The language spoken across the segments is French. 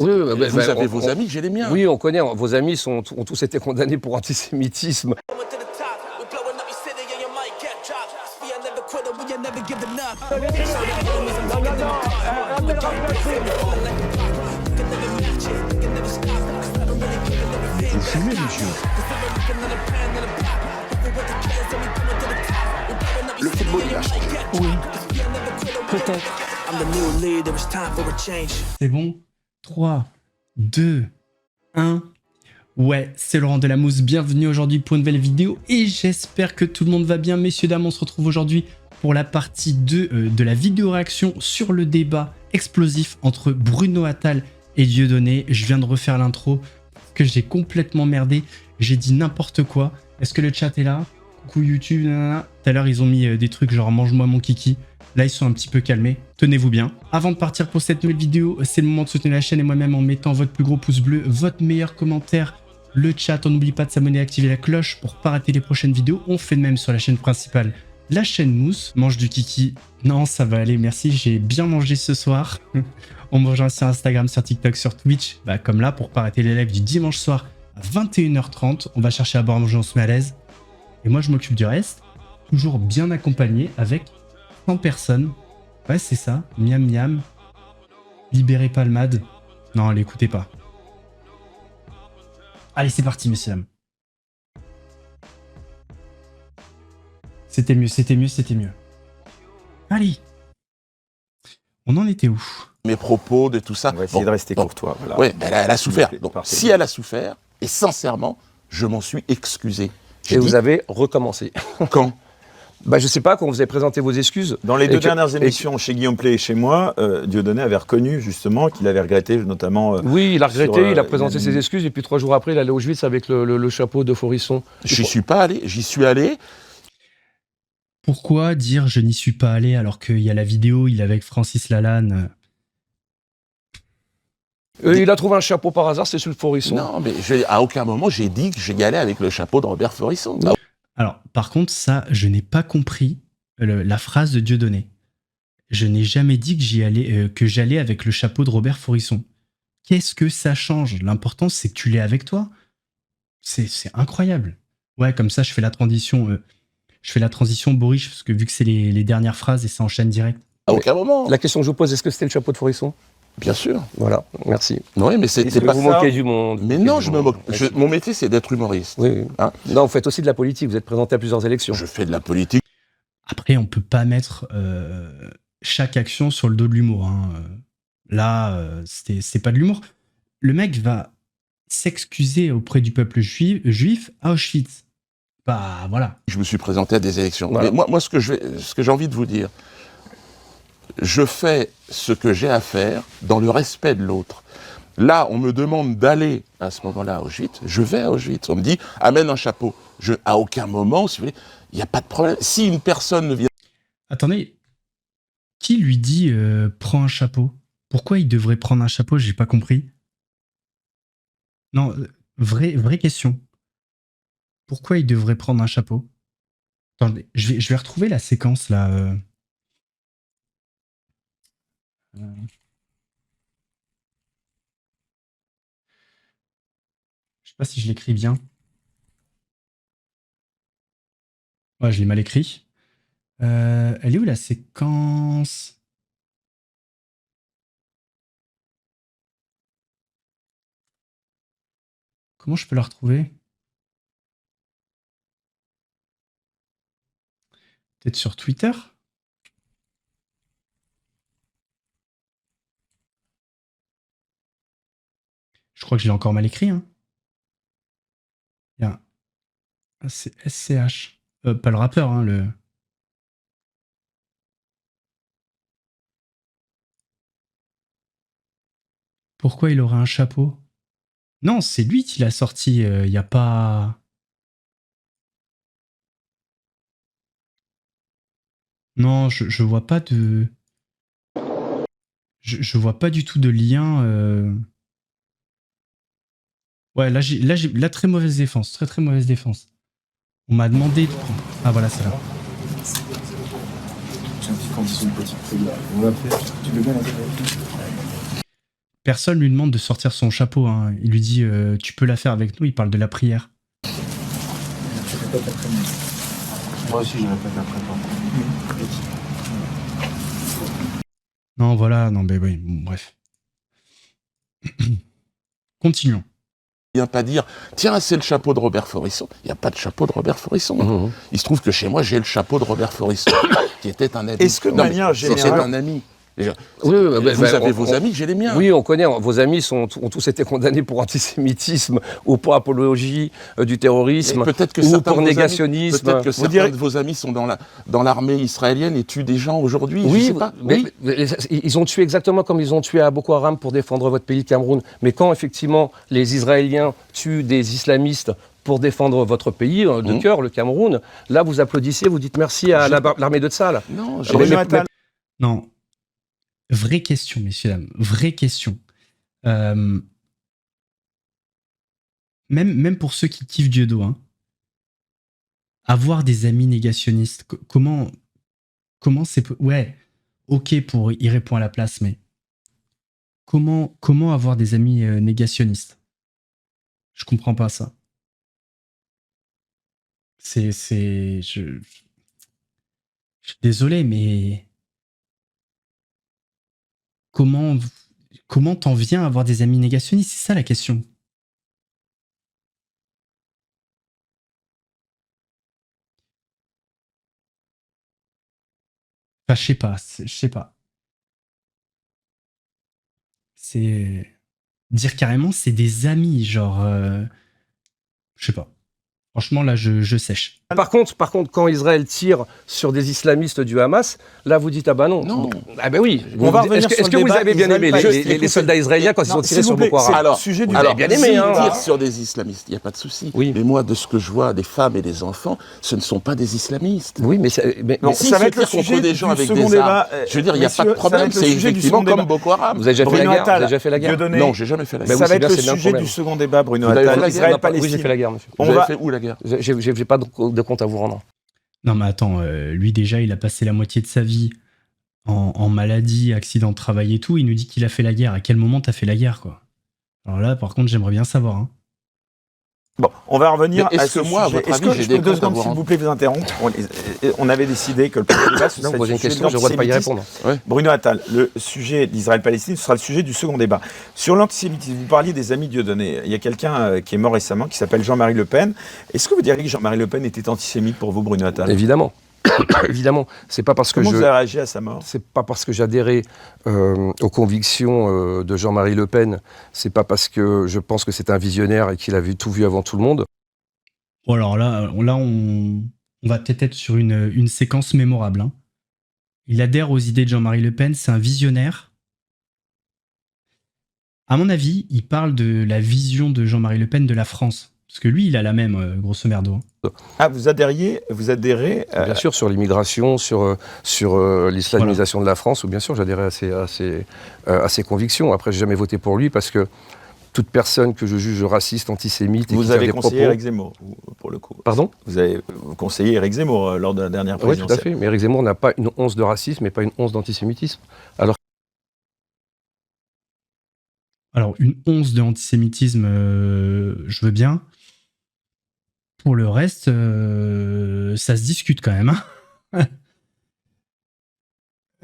Oui, Vous avez vos amis, j'ai les miens. Oui, on connaît. Vos amis ont tous été condamnés pour antisémitisme. Vous fumez, monsieur? Le football, il a changé. Oui. Peut-être. C'est bon. 3, 2, 1. Ouais, c'est Laurent Delamousse. Bienvenue aujourd'hui pour une nouvelle vidéo. Et j'espère que tout le monde va bien. Messieurs, dames, on se retrouve aujourd'hui pour la partie 2 de la vidéo réaction sur le débat explosif entre Bruno Attal et Dieudonné. Je viens de refaire l'intro parce que j'ai complètement merdé. J'ai dit n'importe quoi. Est-ce que le chat est là? Coucou YouTube, nanana. Tout à l'heure, ils ont mis des trucs genre mange-moi mon kiki. Là, ils sont un petit peu calmés. Tenez-vous bien. Avant de partir pour cette nouvelle vidéo, c'est le moment de soutenir la chaîne et moi-même en mettant votre plus gros pouce bleu, votre meilleur commentaire, le chat. On n'oublie pas de s'abonner et d'activer la cloche pour ne pas rater les prochaines vidéos. On fait de même sur la chaîne principale, la chaîne Mousse. Mange du kiki. Non, ça va aller, merci. J'ai bien mangé ce soir. On me rejoint sur Instagram, sur TikTok, sur Twitch. Comme là, pour ne pas rater les lives du dimanche soir à 21h30. On va chercher à boire, manger, on se met à l'aise. Et moi, je m'occupe du reste. Toujours bien accompagné avec 100 personnes. Ouais, c'est ça. Miam miam. Libéré Palmade. Non, l'écoutez pas. Allez, c'est parti, messieurs, dames. C'était mieux, c'était mieux, c'était mieux. Allez. On en était où? Mes propos, de tout ça. On va essayer de rester courtois. Voilà. Oui, elle a souffert. Donc, Parfait. si elle a souffert, et sincèrement, je m'en suis excusé. Et vous avez recommencé. Quand? Je sais pas, quand vous avez présenté vos excuses. Dans les deux dernières émissions, chez Guillaume Play et chez moi, Dieudonné avait reconnu justement qu'il avait regretté notamment... Oui, il a regretté, il a présenté il a ses excuses, et puis 3 jours après, il allait au Auschwitz avec le chapeau de Forisson. J'y suis pas allé, j'y suis allé. Pourquoi dire je n'y suis pas allé alors qu'il y a la vidéo, il est avec Francis Lalanne? Il a trouvé un chapeau par hasard, c'est sur le Forisson. Non, mais à aucun moment, j'ai dit que j'y allais avec le chapeau de Robert Forisson. Non. Alors, par contre, ça, je n'ai pas compris la phrase de Dieudonné. Je n'ai jamais dit que j'allais avec le chapeau de Robert Forisson. Qu'est-ce que ça change? L'important, c'est que tu l'aies avec toi. C'est incroyable. Ouais, comme ça, je fais la transition. Je fais la transition Boris, parce que vu que c'est les dernières phrases et ça enchaîne direct. À aucun moment. La question que je vous pose, est-ce que c'était le chapeau de Forisson? Bien sûr. Voilà, merci. Oui, mais c'est pas vous ça. moquez du monde. Mais non, je me moque. Mon métier, c'est d'être humoriste. Oui. Hein? Non, vous faites aussi de la politique, vous êtes présenté à plusieurs élections. Je fais de la politique. Après, on peut pas mettre chaque action sur le dos de l'humour. Hein. Là, c'est pas de l'humour. Le mec va s'excuser auprès du peuple juif à Auschwitz. Voilà. Je me suis présenté à des élections. Voilà. Mais moi, ce que j'ai envie de vous dire, je fais ce que j'ai à faire dans le respect de l'autre. Là, on me demande d'aller à ce moment-là à Auschwitz, je vais à Auschwitz. On me dit, amène un chapeau. À aucun moment, si vous voulez, il n'y a pas de problème. Si une personne ne vient... Attendez, qui lui dit prends un chapeau? Pourquoi il devrait prendre un chapeau? J'ai pas compris. Non, vraie question. Pourquoi il devrait prendre un chapeau? Attendez, je vais retrouver la séquence là. Je sais pas si je l'écris bien. Ouais, je l'ai mal écrit. Elle est où la séquence? Comment je peux la retrouver? Peut-être sur Twitter? Je crois que je l'ai encore mal écrit. Hein. C'est SCH. Pas le rappeur, hein, le... Pourquoi il aurait un chapeau? Non, c'est lui qui l'a sorti. Il n'y a pas... Non, je vois pas de... Je vois pas du tout de lien. Ouais, là, très mauvaise défense. Très mauvaise défense. On m'a demandé de prendre... Ah, voilà, c'est là. personne lui demande de sortir son chapeau. Hein. Il lui dit tu peux la faire avec nous. Il parle de la prière. Moi aussi, je répète après toi. Non, voilà, non, mais oui, bon, bref. Continuons. Il vient pas dire, tiens, c'est le chapeau de Robert Forisson. Il n'y a pas de chapeau de Robert Forisson. Il se trouve que chez moi, j'ai le chapeau de Robert Forisson, qui était un ami. Est-ce que de manière C'est générale... un ami. Déjà, Oui, vous avez vos amis, j'ai les miens. Oui, on connaît. Vos amis ont tous été condamnés pour antisémitisme ou pour apologie du terrorisme Peut-être que ou certains pour de vos amis- négationnisme. Peut-être que certains de vos amis sont dans l'armée israélienne et tuent des gens aujourd'hui. Oui, je sais pas. mais ils ont tué exactement comme ils ont tué à Boko Haram pour défendre votre pays, le Cameroun. Mais quand effectivement les Israéliens tuent des islamistes pour défendre votre pays de cœur, le Cameroun, là vous applaudissez, vous dites merci à l'armée de Tsahal. Non, Bruno Attal, Non. Vraie question, messieurs, dames. Vraie question. Même pour ceux qui kiffent Dieudo, hein, avoir des amis négationnistes, comment c'est... Ouais, ok pour y répondre à la place, mais comment avoir des amis négationnistes? Je comprends pas ça. Je suis désolé, mais comment t'en viens à avoir des amis négationnistes? C'est ça la question. Enfin, je sais pas. C'est dire carrément c'est des amis, genre je sais pas. Franchement là je sèche. Par contre, quand Israël tire sur des islamistes du Hamas, là vous dites ah bah non. Non. Ah bah oui. On va revenir sur Est-ce le que vous débat avez bien aimé les soldats israéliens quand ils ont tiré sur Boko Haram? Alors, sujet du Vous avez bien aimé, hein. S'ils tirent sur des islamistes, il n'y a pas de souci. Oui. Mais moi, de ce que je vois, des femmes et des enfants, ce ne sont pas des islamistes. Oui, mais Non, s'ils ça se va être le tirent contre sujet des gens du avec second des débat. armes, je veux dire, il n'y a pas de Messieurs, ça va problème. être le C'est sujet du effectivement second comme débat. Boko Haram. vous avez déjà fait Bruno la guerre. Vous Attal, avez déjà fait la guerre. Dieudonné, Non, j'ai jamais fait la Mais guerre. oui, ça va c'est être bien, le c'est bien le sujet problème. du second débat, Bruno Vous avez Attal, fait la guerre? Oui, j'ai Israël-Palestine. fait la guerre, monsieur. Vous On avez va- fait où la guerre? J'ai pas de compte à vous rendre. Non mais attends, lui déjà il a passé la moitié de sa vie en maladie, accident de travail et tout. Il nous dit qu'il a fait la guerre. À quel moment t'as fait la guerre quoi? Alors là par contre j'aimerais bien savoir. Hein. Bon, on va revenir Mais à est-ce ce que moi, à sujet. votre Est-ce avis, que j'ai je des peux 2 comptes à secondes, vous s'il vous plaît, vous interrompre? On avait décidé que le premier débat, ce Non, serait posez le une sujet question, de je vois pas y l'antisémitisme. répondre. Bruno Attal, le sujet d'Israël-Palestine, ce sera le sujet du second débat. Sur l'antisémitisme, vous parliez des amis Dieudonné. Il y a quelqu'un qui est mort récemment qui s'appelle Jean-Marie Le Pen. Est-ce que vous diriez que Jean-Marie Le Pen était antisémite pour vous, Bruno Attal? Évidemment. Évidemment. C'est pas parce que Comment vous avez réagi à sa mort? c'est pas parce que j'adhérais aux convictions de Jean-Marie Le Pen, c'est pas parce que je pense que c'est un visionnaire et qu'il a tout vu avant tout le monde. Bon alors là on va peut-être être sur une séquence mémorable. Hein. Il adhère aux idées de Jean-Marie Le Pen, c'est un visionnaire. À mon avis, il parle de la vision de Jean-Marie Le Pen de la France. Parce que lui, il a la même, grosso merdo. Hein. Ah, vous adhérez Bien sûr, sur l'immigration, sur l'islamisation de la France, ou bien sûr, j'adhérais à ses convictions. Après, j'ai jamais voté pour lui parce que toute personne que je juge raciste, antisémite... et vous qui tient avez des conseillé propos... Éric Zemmour, pour le coup. Pardon? Vous avez conseillé Éric Zemmour lors de la dernière Oui, tout à présidentielle. fait. Mais Éric Zemmour n'a pas une once de racisme et pas une once d'antisémitisme. Alors, une once de antisémitisme, je veux bien. Pour le reste, ça se discute quand même. Hein.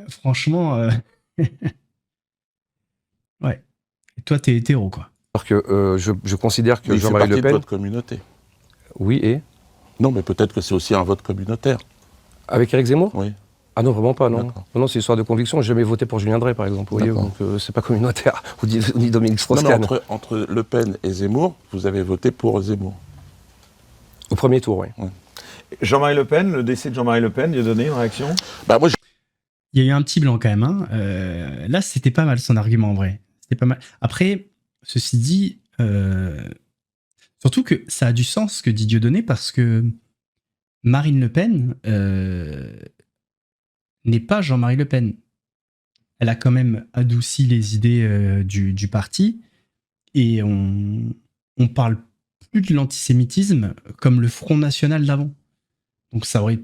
Franchement, ouais. Et toi, t'es hétéro, quoi. Alors que je considère que Mais il fait Jean-Marie partie Le de Pen... votre communauté. Oui, et Non, mais peut-être que c'est aussi un vote communautaire. avec Éric Zemmour? Oui. Ah non, vraiment pas, non. D'accord. Non, c'est une histoire de conviction. J'ai jamais voté pour Julien Drey, par exemple. Vous voyez, D'accord. donc c'est pas communautaire. Ou ni Dominique Non, mais Strauss-Kahn. entre Le Pen et Zemmour, vous avez voté pour Zemmour. Au premier tour, oui. Jean-Marie Le Pen, le décès de Jean-Marie Le Pen, Dieudonné, une réaction? Bah, moi, Il y a eu un petit blanc quand même. Hein. Là, c'était pas mal son argument en vrai. C'était pas mal. Après, ceci dit, surtout que ça a du sens ce que dit Dieudonné parce que Marine Le Pen n'est pas Jean-Marie Le Pen. Elle a quand même adouci les idées du parti et on parle plus de l'antisémitisme comme le Front National d'avant. Donc ça aurait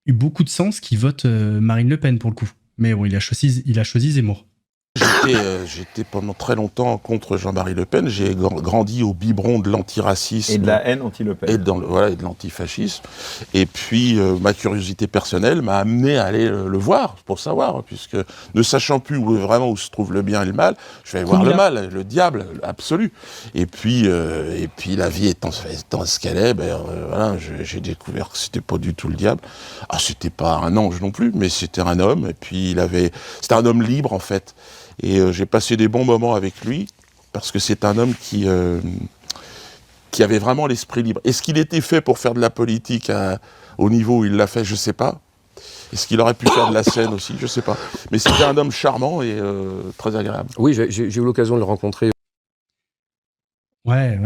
eu beaucoup de sens qu'il vote Marine Le Pen pour le coup. Mais bon, il a choisi Zemmour. J'étais pendant très longtemps contre Jean-Marie Le Pen. J'ai grandi au biberon de l'antiracisme. Et de la haine anti-Le Pen. Et et de l'antifascisme. Et puis, ma curiosité personnelle m'a amené à aller le voir, pour savoir, puisque ne sachant plus vraiment où se trouve le bien et le mal, je vais aller voir le mal, le diable, absolu. Et puis la vie étant ce qu'elle est, voilà, j'ai découvert que c'était pas du tout le diable. Ah, c'était pas un ange non plus, mais c'était un homme. Et puis, c'était un homme libre, en fait. Et j'ai passé des bons moments avec lui, parce que c'est un homme qui avait vraiment l'esprit libre. Est-ce qu'il était fait pour faire de la politique au niveau où il l'a fait? Je ne sais pas. Est-ce qu'il aurait pu faire de la scène aussi? Je ne sais pas. Mais c'était un homme charmant et très agréable. Oui, j'ai eu l'occasion de le rencontrer. Ouais.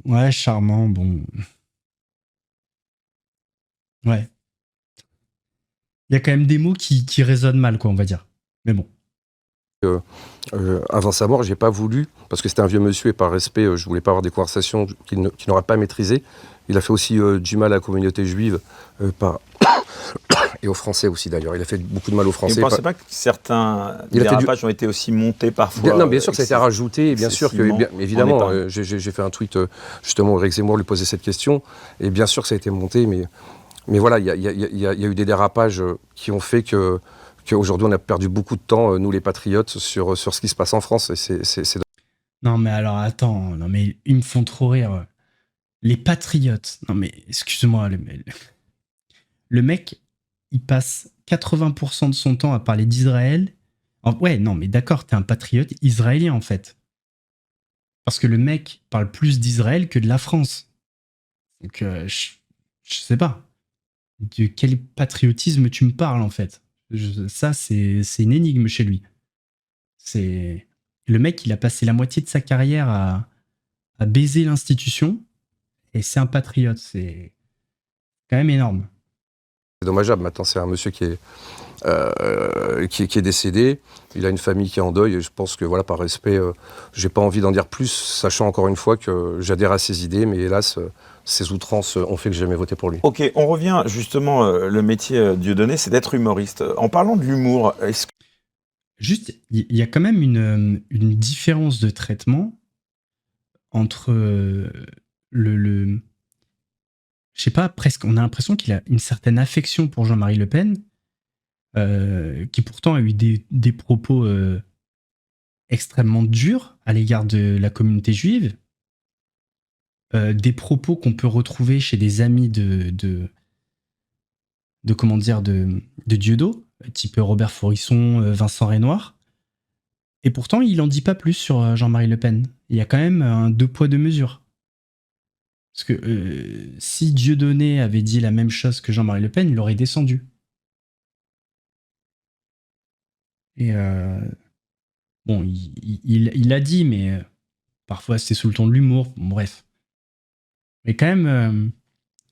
Ouais, charmant, bon. Ouais. Il y a quand même des mots qui résonnent mal, quoi, on va dire. Mais bon. Avant sa mort, j'ai pas voulu, parce que c'était un vieux monsieur et par respect, je voulais pas avoir des conversations qu'il n'aurait pas maîtrisées. Il a fait aussi du mal à la communauté juive, et aux Français aussi d'ailleurs. Il a fait beaucoup de mal aux Français. Et vous ne pensez pas que certains dérapages ont été aussi montés parfois? Non, bien sûr que ça a été rajouté, et bien sûr que, évidemment, j'ai fait un tweet, justement, où Éric Zemmour lui posait cette question, et bien sûr que ça a été monté, mais voilà, il y a eu des dérapages qui ont fait qu'aujourd'hui on a perdu beaucoup de temps, nous les patriotes, sur ce qui se passe en France. Et c'est... Non mais alors attends, non mais ils me font trop rire. Les patriotes, non mais excuse-moi, le mec, il passe 80% de son temps à parler d'Israël. Ouais, non mais d'accord, t'es un patriote israélien en fait. Parce que le mec parle plus d'Israël que de la France. Donc je sais pas. De quel patriotisme tu me parles en fait? Ça, c'est une énigme chez lui. Le mec, il a passé la moitié de sa carrière à baiser l'institution, et c'est un patriote. C'est quand même énorme. C'est dommageable. Maintenant, c'est un monsieur qui est décédé. Il a une famille qui est en deuil. Et je pense que, voilà, par respect, j'ai pas envie d'en dire plus, sachant encore une fois que j'adhère à ses idées, mais hélas, ces outrances ont fait que j'ai jamais voté pour lui. Ok, on revient justement, le métier Dieudonné, c'est d'être humoriste. En parlant de l'humour, est-ce que... Juste, il y a quand même une différence de traitement entre je sais pas, presque, on a l'impression qu'il a une certaine affection pour Jean-Marie Le Pen, qui pourtant a eu des propos extrêmement durs à l'égard de la communauté juive, des propos qu'on peut retrouver chez des amis de Dieudo, type Robert Forisson, Vincent Renoir. Et pourtant, il en dit pas plus sur Jean-Marie Le Pen. Il y a quand même un 2 poids 2 mesures. Parce que si Dieudonné avait dit la même chose que Jean-Marie Le Pen, il aurait descendu. Et bon, il l'a dit, mais parfois c'est sous le ton de l'humour. Bon, bref. Mais quand même,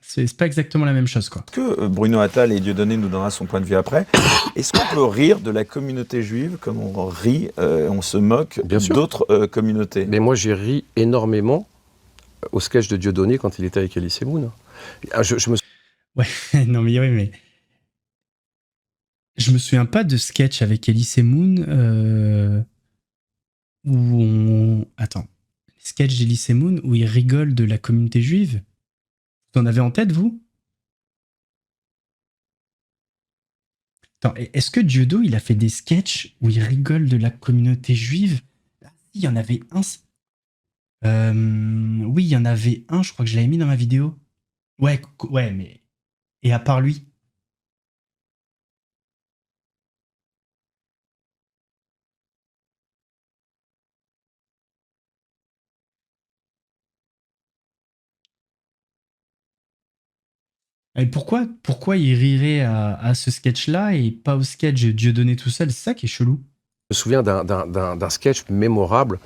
c'est pas exactement la même chose, quoi. Est-ce que Bruno Attal et Dieudonné nous donnera son point de vue après? Est-ce qu'on peut rire de la communauté juive comme on rit, on se moque d'autres communautés? Mais moi, j'ai ri énormément au sketch de Dieudonné quand il était avec Elie Semoun. Ouais, non mais oui, mais je me souviens pas de sketch avec Elie Semoun Attends. Sketch d'Elie Semoun où il rigole de la communauté juive. Vous en avez en tête, vous? Attends, est-ce que Dieudo, il a fait des sketchs où il rigole de la communauté juive? Il y en avait un. Oui, il y en avait un, je crois que je l'avais mis dans ma vidéo. Ouais, mais... Et à part lui? Et pourquoi il rirait à ce sketch-là et pas au sketch Dieudonné tout seul? C'est ça qui est chelou. Je me souviens d'un sketch mémorable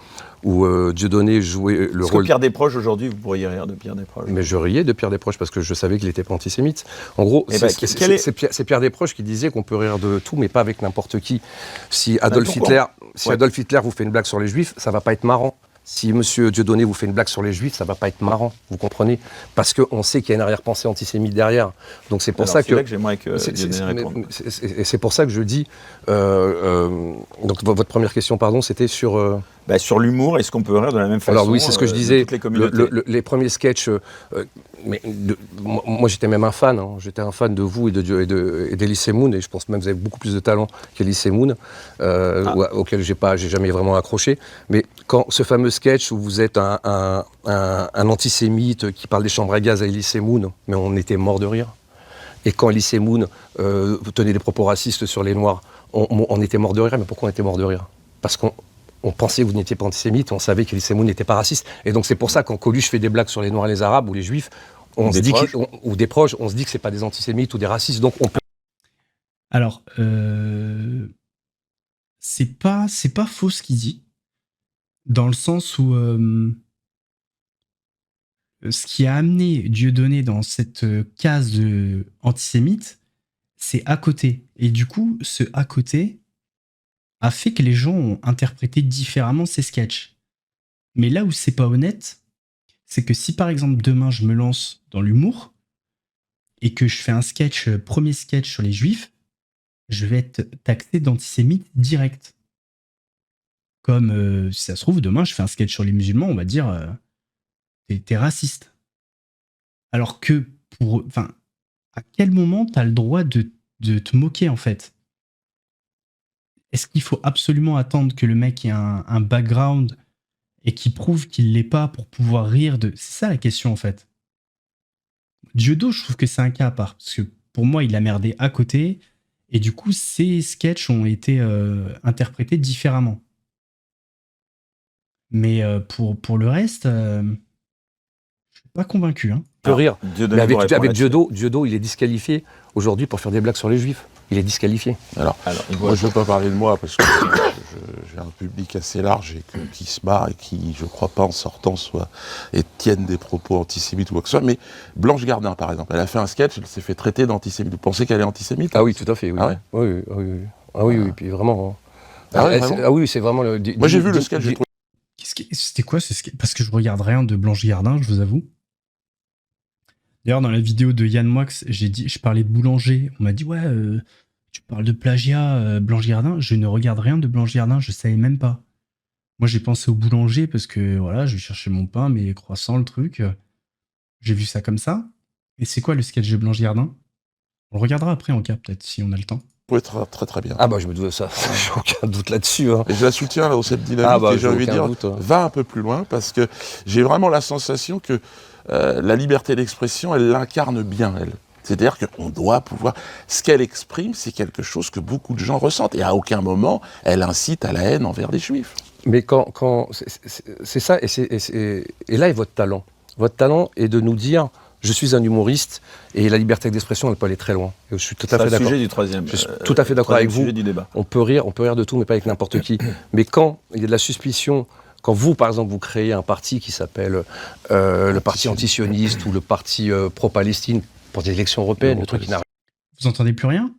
où Dieudonné jouait le rôle... Que Pierre Desproges, aujourd'hui, vous pourriez rire de Pierre Desproges? Mais je riais de Pierre Desproges parce que je savais qu'il n'était pas antisémite. En gros, c'est Pierre Desproges qui disait qu'on peut rire de tout, mais pas avec n'importe qui. Si Adolf Hitler vous fait une blague sur les Juifs, ça va pas être marrant. Si Monsieur Dieudonné vous fait une blague sur les Juifs, ça va pas être marrant, vous comprenez? Parce qu'on sait qu'il y a une arrière-pensée antisémite derrière. Donc c'est pour Alors, ça c'est là que j'aimerais que c'est- Dieudonné réponde. c'est pour ça que je dis. Donc votre première question, pardon, c'était sur. Bah, sur l'humour, est-ce qu'on peut rire de la même façon Alors oui, c'est ce que je de disais. toutes les communautés Les premiers sketchs, moi j'étais même un fan. J'étais un fan de vous et d'Elysée Moon, et je pense même que vous avez beaucoup plus de talent qu'Elysée Moon, auquel j'ai jamais vraiment accroché. Mais quand ce fameux sketch où vous êtes un antisémite qui parle des chambres à gaz à Elysée Moon, mais on était mort de rire. Et quand Elysée Moon tenait des propos racistes sur les Noirs, on était mort de rire. Mais pourquoi on était mort de rire? Parce qu'on pensait que vous n'étiez pas antisémite, on savait qu'Elysée Moon n'était pas raciste. Et donc c'est pour ça quand Coluche fait des blagues sur les Noirs et les Arabes ou les Juifs, ou des proches, on se dit que c'est pas des antisémites ou des racistes. Donc on peut... Alors, c'est pas faux ce qu'il dit, dans le sens où ce qui a amené Dieudonné dans cette case de antisémite, c'est à côté. Et du coup, ce à côté a fait que les gens ont interprété différemment ces sketchs. Mais là où c'est pas honnête, c'est que si par exemple demain je me lance dans l'humour et que je fais un sketch, premier sketch sur les juifs, je vais être taxé d'antisémite direct. Comme si ça se trouve, demain je fais un sketch sur les musulmans, on va dire t'es raciste. Alors que enfin, à quel moment t'as le droit de te moquer en fait? Est-ce qu'il faut absolument attendre que le mec ait un background et qu'il prouve qu'il l'est pas pour pouvoir rire de... C'est ça la question en fait. Dieudo, je trouve que c'est un cas à part, parce que pour moi, il a merdé à côté, et du coup, ses sketchs ont été interprétés différemment. Mais pour le reste, je suis pas convaincu. Hein. peut rire. Dieudonné Mais vous répond avec là-dessus. Dieudonné, il est disqualifié aujourd'hui pour faire des blagues sur les Juifs. Il est disqualifié. Alors, moi, je ne veux pas parler de moi parce que j'ai un public assez large et qui se marre et qui, je ne crois pas, en sortant, et tiennent des propos antisémites ou quoi que ce soit. Mais Blanche Gardin, par exemple, elle a fait un sketch, elle s'est fait traiter d'antisémite. Vous pensez qu'elle est antisémite? Ah oui, tout à fait. Oui. Ah ouais? Oui, puis vraiment. Ah ouais, vraiment oui, c'est vraiment le. Moi, j'ai vu le sketch, j'ai trouvé. C'était quoi ce sketch? Parce que je regarde rien de Blanche Gardin, je vous avoue. D'ailleurs, dans la vidéo de Yann Moix, je parlais de Boulanger. On m'a dit, ouais, tu parles de plagiat, Blanche Gardin. Je ne regarde rien de Blanche Gardin, je savais même pas. Moi, j'ai pensé au boulanger parce que, voilà, je vais chercher mon pain, mes croissants, le truc. J'ai vu ça comme ça. Et c'est quoi le sketch de Blanche Gardin? On le regardera après en cas, peut-être, si on a le temps. Très, très, très bien. Ah bah je me doute de ça, j'ai aucun doute là-dessus. Hein. Et je la soutiens là, au cette dynamique, et j'ai envie de dire, va un peu plus loin, parce que j'ai vraiment la sensation que la liberté d'expression, elle l'incarne bien, elle. C'est-à-dire qu'on doit pouvoir... Ce qu'elle exprime, c'est quelque chose que beaucoup de gens ressentent, et à aucun moment, elle incite à la haine envers les Juifs. Mais quand c'est ça, et là est votre talent. Votre talent est de nous dire... Je suis un humoriste et la liberté d'expression, elle peut aller très loin. Et je suis tout à fait d'accord. C'est le sujet du troisième. Je suis tout à fait d'accord avec vous. Sujet du débat. On peut rire de tout, mais pas avec n'importe qui. Mais quand il y a de la suspicion, quand vous, par exemple, vous créez un parti qui s'appelle le parti antisioniste ou le parti pro-Palestine pour des élections européennes, le truc qui n'a... Vous entendez plus rien?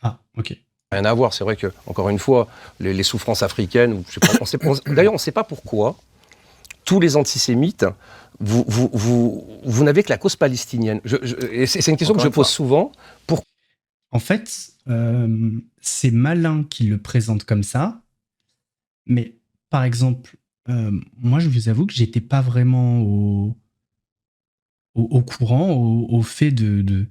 Ah, ok. Rien à voir, c'est vrai que, encore une fois, les souffrances africaines, je sais pas, d'ailleurs on ne sait pas pourquoi, tous les antisémites, vous n'avez que la cause palestinienne. Et c'est une question que je pose souvent. En fait, c'est malin qu'il le présente comme ça, mais par exemple, moi je vous avoue que j'étais pas vraiment au courant, au fait de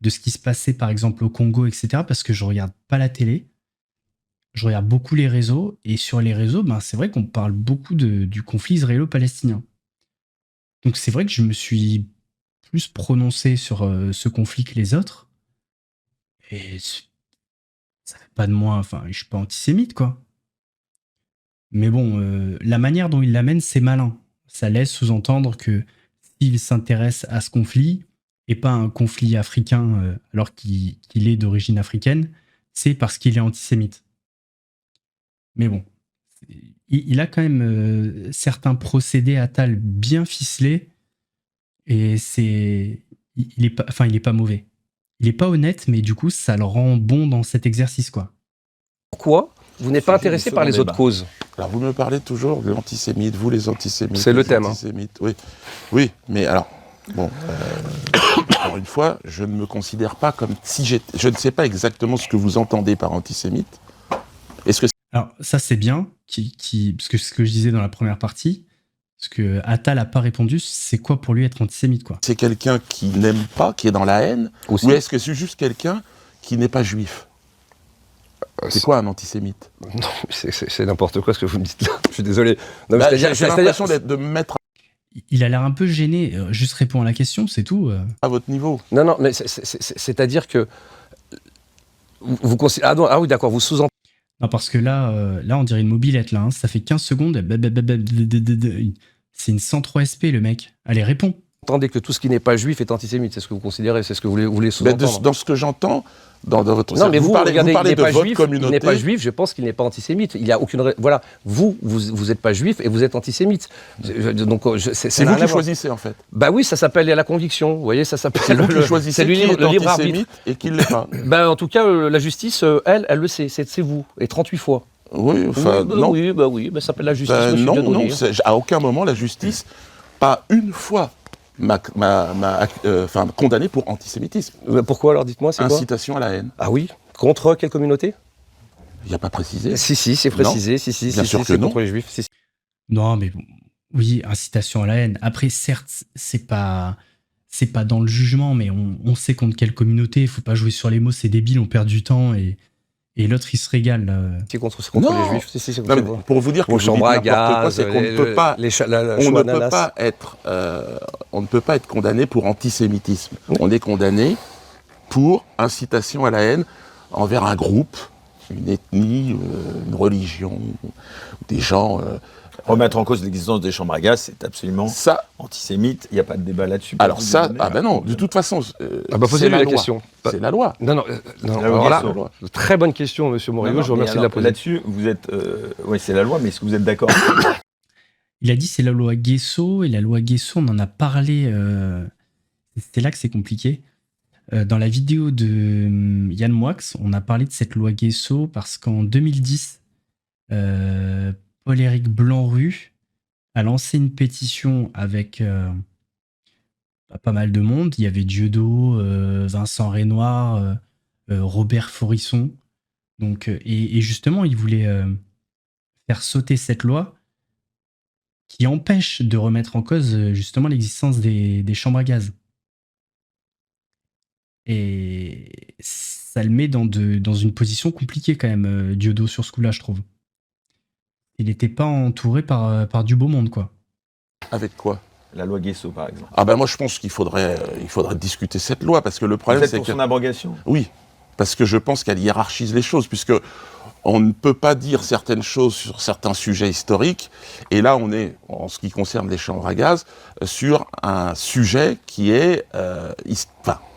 ce qui se passait par exemple au Congo, etc. Parce que je regarde pas la télé, je regarde beaucoup les réseaux, et sur les réseaux, ben, c'est vrai qu'on parle beaucoup du conflit israélo-palestinien. Donc c'est vrai que je me suis plus prononcé sur ce conflit que les autres, et ça fait pas de moi, enfin je suis pas antisémite quoi. Mais bon, la manière dont il l'amène, c'est malin. Ça laisse sous-entendre que s'il s'intéresse à ce conflit, et pas un conflit africain alors qu'il est d'origine africaine, c'est parce qu'il est antisémite. Mais bon, il a quand même certains procédés à Attal bien ficelés, et il est pas mauvais. Il est pas honnête, mais du coup, ça le rend bon dans cet exercice, quoi. Pourquoi vous n'êtes pas Sujet du intéressé par second les autres débat. causes? Alors vous me parlez toujours de l'antisémite, vous les antisémites. C'est le les thème, hein. antisémites. Oui, oui, mais alors, bon, encore une fois, je ne me considère pas comme si j'étais. Je ne sais pas exactement ce que vous entendez par antisémite. Est-ce que Alors, ça, c'est bien, parce que ce que je disais dans la première partie, ce que Attal n'a pas répondu, c'est quoi pour lui être antisémite, quoi. c'est quelqu'un qui n'aime pas, qui est dans la haine, Aussi. ou est-ce que c'est juste quelqu'un qui n'est pas juif? C'est quoi un antisémite? Non, c'est n'importe quoi ce que vous me dites là. Je suis désolé. Non, mais Bah, c'est-à-dire- j'ai l'impression de me mettre Il a l'air un peu gêné. Juste répond à la question, c'est tout. à votre niveau. Non, non, mais c'est-à-dire que vous considérez... Ah oui, d'accord, vous sous-entendez Non, parce que là, on dirait une mobilette, là. Hein. Ça fait 15 secondes. C'est une 103 SP, le mec. Allez, réponds. que tout ce qui n'est pas juif est antisémite. C'est ce que vous considérez, c'est ce que vous voulez Ben, sous-entendre. dans ce que j'entends, dans votre... Non, mais vous parlez regardez, il n'est de pas votre juif, communauté. il n'est pas juif, je pense qu'il n'est pas antisémite. Il y a aucune... Voilà, vous n'êtes pas juif et vous êtes antisémite. Donc, C'est vous qui choisissez, en fait. Bah oui, ça s'appelle la conviction. Vous voyez, ça s'appelle... C'est vous qui choisissez qui est le libre arbitre. antisémite et qui ne l'est pas. Ben, en tout cas, la justice, elle le sait. C'est vous. Et 38 fois. Oui, enfin, oui, non. Oui, ça s'appelle la justice, Ben, monsieur non, Dieudonné. non, à aucun moment, la justice, pas une fois, m'a condamné pour antisémitisme. Pourquoi alors, dites-moi, c'est quoi? Incitation à la haine. Ah oui? Contre quelle communauté? Il n'y a pas précisé. Si, c'est précisé. Si, Bien sûr que c'est non. contre les juifs. Si. Non, mais bon, oui, incitation à la haine. Après, certes, c'est pas dans le jugement, mais on sait contre quelle communauté. Il faut pas jouer sur les mots, c'est débile, on perd du temps et l'autre il se régale. C'est contre Non. les juifs. Si, c'est Non, mais pour vous dire que Aux vous dites chambres à n'importe quoi, gaz, c'est qu'on ne peut pas, on ne peut pas être condamné pour antisémitisme. On est condamné pour incitation à la haine envers un groupe, une ethnie, une religion, des gens. Remettre en cause l'existence des chambres à gaz, c'est absolument Ça, antisémite. Il n'y a pas de débat là-dessus. alors ça, ah ben non, de toute façon, posez-lui la loi. question. C'est la loi. Non, la alors là, loi. très bonne question, monsieur Morillo, je vous remercie de la poser. Là-dessus, vous êtes. Oui, c'est la loi, mais est-ce que vous êtes d'accord? Il a dit c'est la loi Guesso, et la loi Guesso, on en a parlé. C'était là que c'est compliqué. Dans la vidéo de Yann Moix, on a parlé de cette loi Guesso parce qu'en 2010, Paul-Éric Blanc-Rue a lancé une pétition avec pas mal de monde. Il y avait Dieudo, Vincent Renoir, Robert Forisson. Donc, et justement, il voulait faire sauter cette loi qui empêche de remettre en cause justement l'existence des chambres à gaz. Et ça le met dans une position compliquée quand même, Dieudo, sur ce coup-là, je trouve. Il n'était pas entouré par du beau monde, quoi. Avec quoi? La loi Guesso, par exemple. Ah ben moi je pense qu'il faudrait discuter cette loi parce que le problème Peut-être c'est pour que son abrogation. oui, parce que je pense qu'elle hiérarchise les choses puisque on ne peut pas dire certaines choses sur certains sujets historiques et là on est en ce qui concerne les chambres à gaz sur un sujet qui est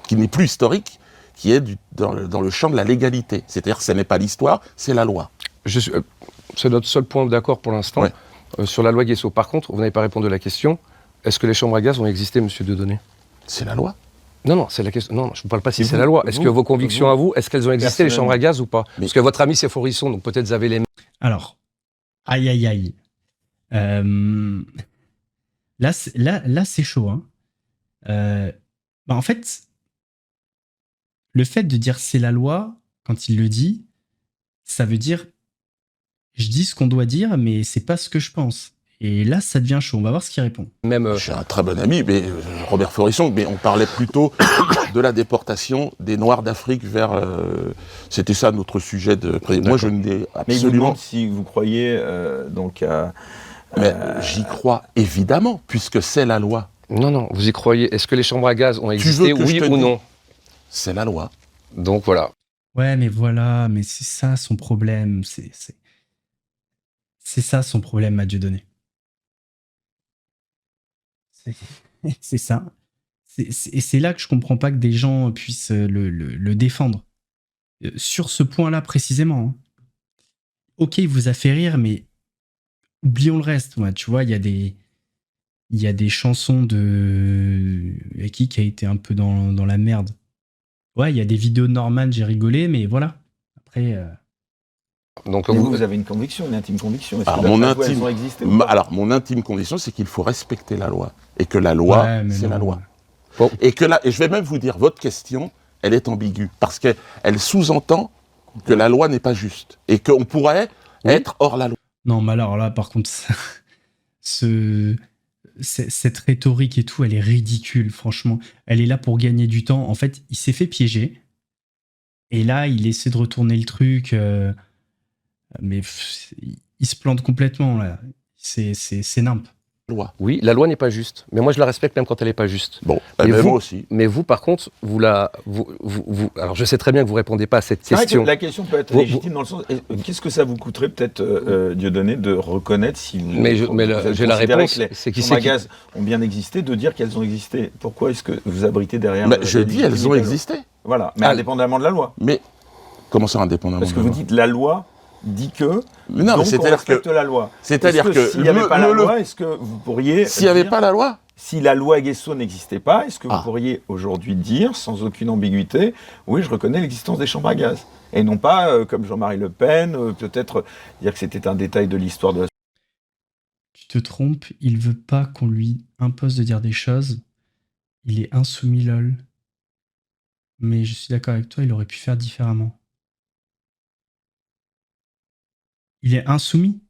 qui n'est plus historique, qui est dans le champ de la légalité. C'est-à-dire que ce n'est pas l'histoire, c'est la loi. C'est notre seul point d'accord pour l'instant sur la loi Guesso. Par contre, vous n'avez pas répondu à la question. Est-ce que les chambres à gaz ont existé, monsieur Dieudonné? C'est la loi. Non, c'est la question. Non, je ne parle pas si Et c'est vous, la loi. Est-ce que vos convictions à vous, est-ce qu'elles ont existé, les personnellement. chambres à gaz ou pas? Mais- Parce que votre ami, c'est Forisson, donc peut-être vous avez les mêmes. Alors, aïe aïe aïe. Là, c'est chaud. Hein. En fait, le fait de dire c'est la loi, quand il le dit, ça veut dire je dis ce qu'on doit dire, mais c'est pas ce que je pense. Et là, ça devient chaud. On va voir ce qu'il répond. J'ai un très bon ami, mais Robert Forisson, mais on parlait plutôt de la déportation des Noirs d'Afrique vers... C'était ça notre sujet de... Moi, je ne l'ai Mais il vous absolument... demande si vous croyez donc à... Mais j'y crois évidemment, puisque c'est la loi. Non, vous y croyez. Est-ce que les chambres à gaz ont veux existé, que je oui te ou dise non? C'est la loi. Donc voilà. Ouais, mais voilà, mais c'est ça son problème. C'est ça son problème à Dieudonné. C'est ça. Et c'est là que je comprends pas que des gens puissent le défendre. Sur ce point-là précisément. Hein. Ok, il vous a fait rire, mais oublions le reste. Ouais, tu vois, il y a des chansons de... qui a été un peu dans la merde. Ouais, il y a des vidéos de Norman, j'ai rigolé, mais voilà. Après, Donc Mais vous avez une conviction, une intime conviction. Est-ce Alors, que mon d'après vous, elles intime- ont existé ou pas Alors, mon intime conviction, c'est qu'il faut respecter la loi. Et que la loi, Ouais, mais c'est la non. loi. Bon. Et je vais même vous dire, votre question, elle est ambiguë. Parce qu'elle sous-entend que la loi n'est pas juste. Et qu'on pourrait être hors la loi. Non, mais alors là, par contre, cette rhétorique et tout, elle est ridicule, franchement. Elle est là pour gagner du temps. En fait, il s'est fait piéger. Et là, il essaie de retourner le truc. Mais il se plante complètement, là. C'est nimp. loi. Oui, la loi n'est pas juste. Mais moi, je la respecte même quand elle n'est pas juste. Bon, Mais ben, vous- moi aussi. Mais vous, par contre, alors, je sais très bien que vous répondez pas à cette C'est vrai que question. la question peut être Vous- légitime dans le sens. Qu'est-ce que ça vous coûterait peut-être, Dieudonné, de reconnaître si vous. Mais j'ai la considérez réponse, que les c'est qui chambres à c'est qui- gaz ont bien existé, de dire qu'elles ont existé. Pourquoi est-ce que vous abritez derrière Mais la je dis, elles légitimité ont de la loi existé. Voilà, mais Ah, indépendamment de la loi. Mais comment ça, indépendamment Parce de que la vous loi dites la loi dit que. Mais non, mais donc on c'est-à-dire respecte que la loi. c'est-à-dire Est-ce que s'il n'y avait pas la le- loi, est-ce que vous pourriez. s'il n'y avait dire- pas la loi, Si la loi Guesso n'existait pas, est-ce que vous Ah. pourriez aujourd'hui dire, sans aucune ambiguïté, oui, je reconnais l'existence des chambres à gaz? Et non pas, comme Jean-Marie Le Pen, peut-être dire que c'était un détail de l'histoire de la... Tu te trompes, il veut pas qu'on lui impose de dire des choses. Il est insoumis, lol. Mais je suis d'accord avec toi, il aurait pu faire différemment. Il est insoumis.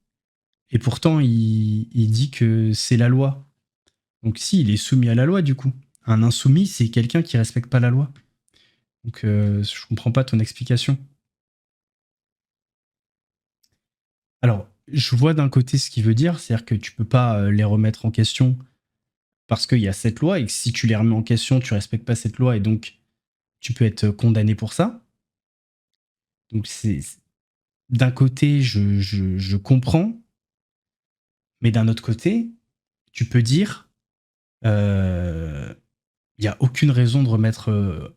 Et pourtant, il dit que c'est la loi. Donc si, il est soumis à la loi, du coup. Un insoumis, c'est quelqu'un qui respecte pas la loi. Donc je comprends pas ton explication. Alors, je vois d'un côté ce qu'il veut dire, c'est-à-dire que tu peux pas les remettre en question parce qu'il y a cette loi et que si tu les remets en question, tu respectes pas cette loi et donc tu peux être condamné pour ça. Donc d'un côté, je comprends, mais d'un autre côté, tu peux dire il y a aucune raison de remettre.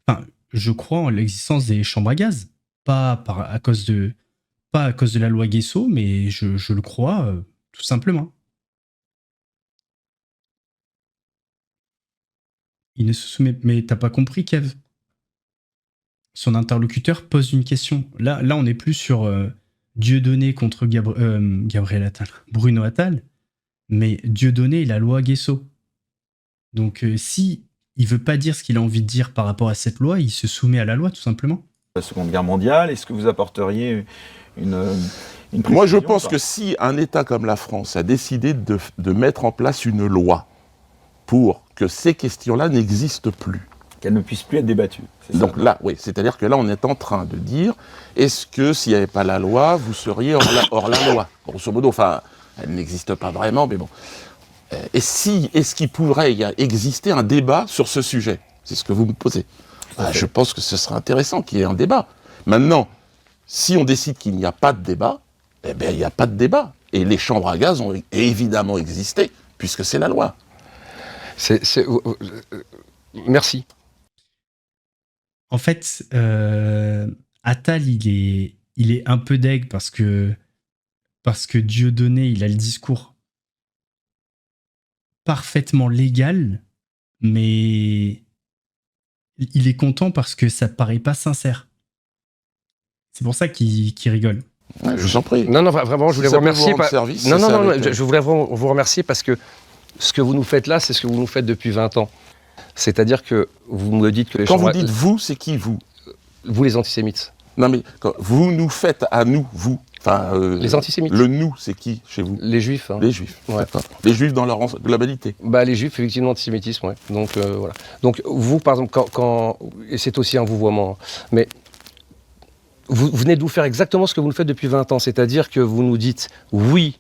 Enfin, je crois en l'existence des chambres à gaz, à cause de la loi Guesso, mais je le crois tout simplement. Il ne se soumet. Mais t'as pas compris, Kev? Son interlocuteur pose une question. Là on n'est plus sur Dieudonné contre Gabriel Attal, Bruno Attal, mais Dieudonné et la loi Guesso. Donc si il veut pas dire ce qu'il a envie de dire par rapport à cette loi, il se soumet à la loi tout simplement. Seconde Guerre mondiale. Est-ce que vous apporteriez une moi je précision pense ou pas que si un État comme la France a décidé de mettre en place une loi pour que ces questions-là n'existent plus, qu'elle ne puisse plus être débattue. c'est ça. donc là, oui, c'est-à-dire que là, on est en train de dire, est-ce que s'il n'y avait pas la loi, vous seriez hors la loi? Grosso modo, enfin, elle n'existe pas vraiment, mais bon. Est-ce qu'il pourrait y exister un débat sur ce sujet? C'est ce que vous me posez. Je pense que ce serait intéressant qu'il y ait un débat. Maintenant, si on décide qu'il n'y a pas de débat, eh bien, il n'y a pas de débat. Et les chambres à gaz ont évidemment existé, puisque c'est la loi. Merci. En fait, Attal, il est un peu deg parce que Dieudonné, il a le discours parfaitement légal, mais il est content parce que ça paraît pas sincère. C'est pour ça qu'il rigole. Ouais, je vous en prie. Non, vraiment, je voulais Si vous ça peut vous remercier. rendre service, Non, ça, non, avec- je voulais vraiment vous remercier parce que ce que vous nous faites là, c'est ce que vous nous faites depuis 20 ans. C'est-à-dire que vous me dites que les Quand vous chambres- dites vous, c'est qui vous? vous les antisémites. Non mais vous nous faites à nous, vous. Enfin, Les antisémites. le nous, c'est qui chez vous? Les juifs. Hein. Les juifs. Ouais. D'accord. Les juifs dans leur globalité. Bah, les juifs, effectivement, antisémitisme, ouais. Donc, voilà. Donc, vous, par exemple, et c'est aussi un vouvoiement, mais vous venez de vous faire exactement ce que vous nous faites depuis 20 ans, c'est-à-dire que vous nous dites, oui,